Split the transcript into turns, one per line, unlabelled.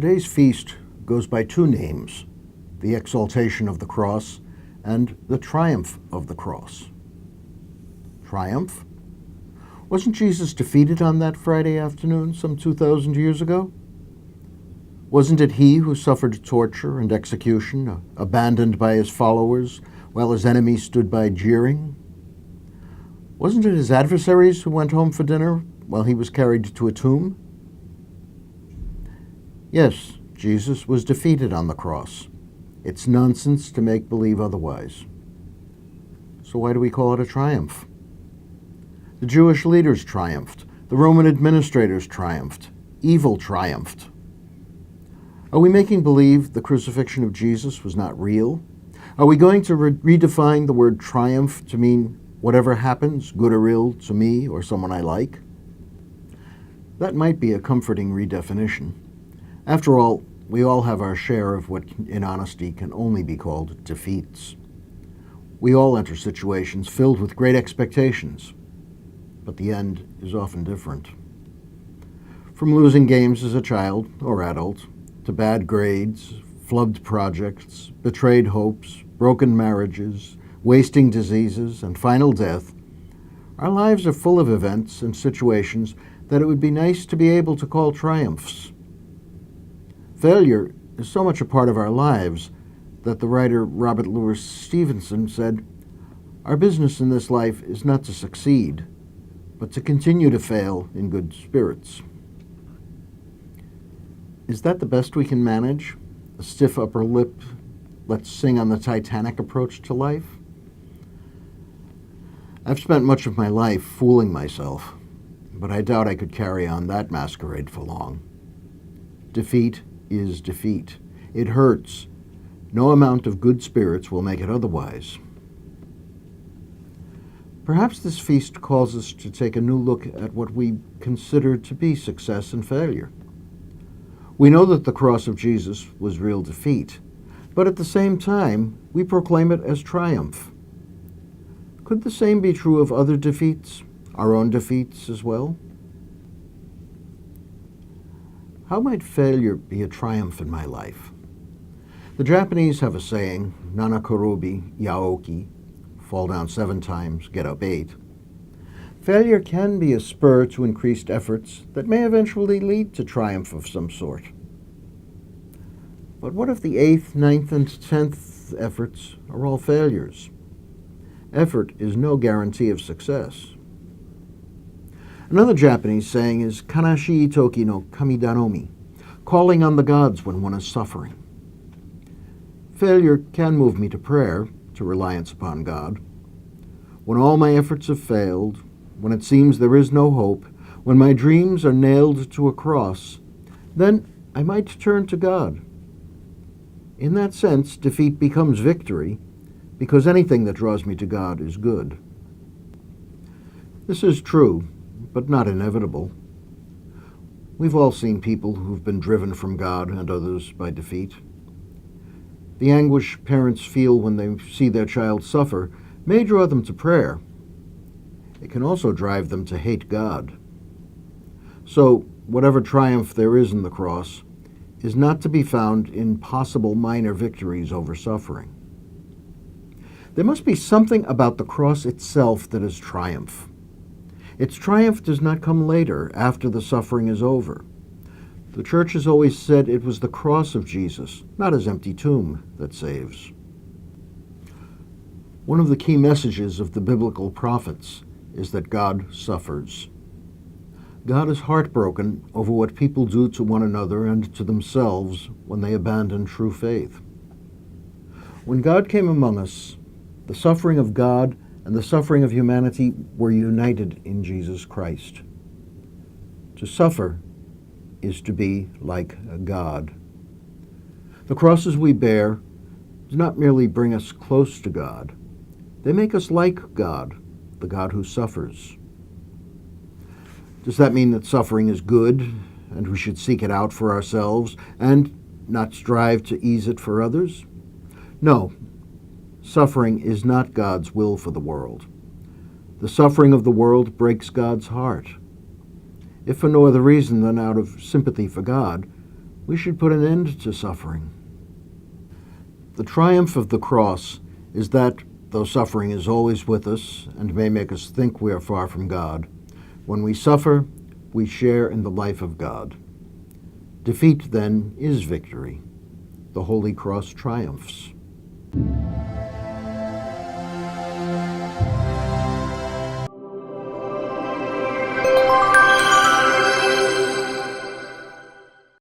Today's feast goes by two names, the exaltation of the cross and the triumph of the cross. Triumph? Wasn't Jesus defeated on that Friday afternoon some 2,000 years ago? Wasn't it he who suffered torture and execution, abandoned by his followers, while his enemies stood by jeering? Wasn't it his adversaries who went home for dinner while he was carried to a tomb? Yes, Jesus was defeated on the cross. It's nonsense to make believe otherwise. So why do we call it a triumph? The Jewish leaders triumphed. The Roman administrators triumphed. Evil triumphed. Are we making believe the crucifixion of Jesus was not real? Are we going to redefine the word triumph to mean whatever happens, good or ill, to me or someone I like? That might be a comforting redefinition. After all, we all have our share of what, in honesty, can only be called defeats. We all enter situations filled with great expectations, but the end is often different. From losing games as a child or adult, to bad grades, flubbed projects, betrayed hopes, broken marriages, wasting diseases, and final death, our lives are full of events and situations that it would be nice to be able to call triumphs. Failure is so much a part of our lives that the writer Robert Louis Stevenson said, "Our business in this life is not to succeed, but to continue to fail in good spirits." Is that the best we can manage? A stiff upper lip, let's sing on the Titanic approach to life? I've spent much of my life fooling myself, but I doubt I could carry on that masquerade for long. Defeat is defeat. It hurts. No amount of good spirits will make it otherwise. Perhaps this feast calls us to take a new look at what we consider to be success and failure. We know that the cross of Jesus was real defeat, but at the same time, we proclaim it as triumph. Could the same be true of other defeats, our own defeats as well? How might failure be a triumph in my life? The Japanese have a saying, "Nanakorobi yaoki," fall down 7 times, get up 8. Failure can be a spur to increased efforts that may eventually lead to triumph of some sort. But what if the 8th, 9th, and 10th efforts are all failures? Effort is no guarantee of success. Another Japanese saying is "Kanashii toki no kamidanomi," calling on the gods when one is suffering. Failure can move me to prayer, to reliance upon God. When all my efforts have failed, when it seems there is no hope, when my dreams are nailed to a cross, then I might turn to God. In that sense, defeat becomes victory, because anything that draws me to God is good. This is true, but not inevitable. We've all seen people who've been driven from God and others by defeat. The anguish parents feel when they see their child suffer may draw them to prayer. It can also drive them to hate God. So, whatever triumph there is in the cross is not to be found in possible minor victories over suffering. There must be something about the cross itself that is triumph. Its triumph does not come later, after the suffering is over. The Church has always said it was the cross of Jesus, not his empty tomb, that saves. One of the key messages of the biblical prophets is that God suffers. God is heartbroken over what people do to one another and to themselves when they abandon true faith. When God came among us, the suffering of God and the suffering of humanity were united in Jesus Christ. To suffer is to be like God. The crosses we bear do not merely bring us close to God. They make us like God, the God who suffers. Does that mean that suffering is good and we should seek it out for ourselves and not strive to ease it for others? No. Suffering is not God's will for the world. The suffering of the world breaks God's heart. If for no other reason than out of sympathy for God, we should put an end to suffering. The triumph of the cross is that, though suffering is always with us and may make us think we are far from God, when we suffer, we share in the life of God. Defeat, then, is victory. The Holy Cross triumphs.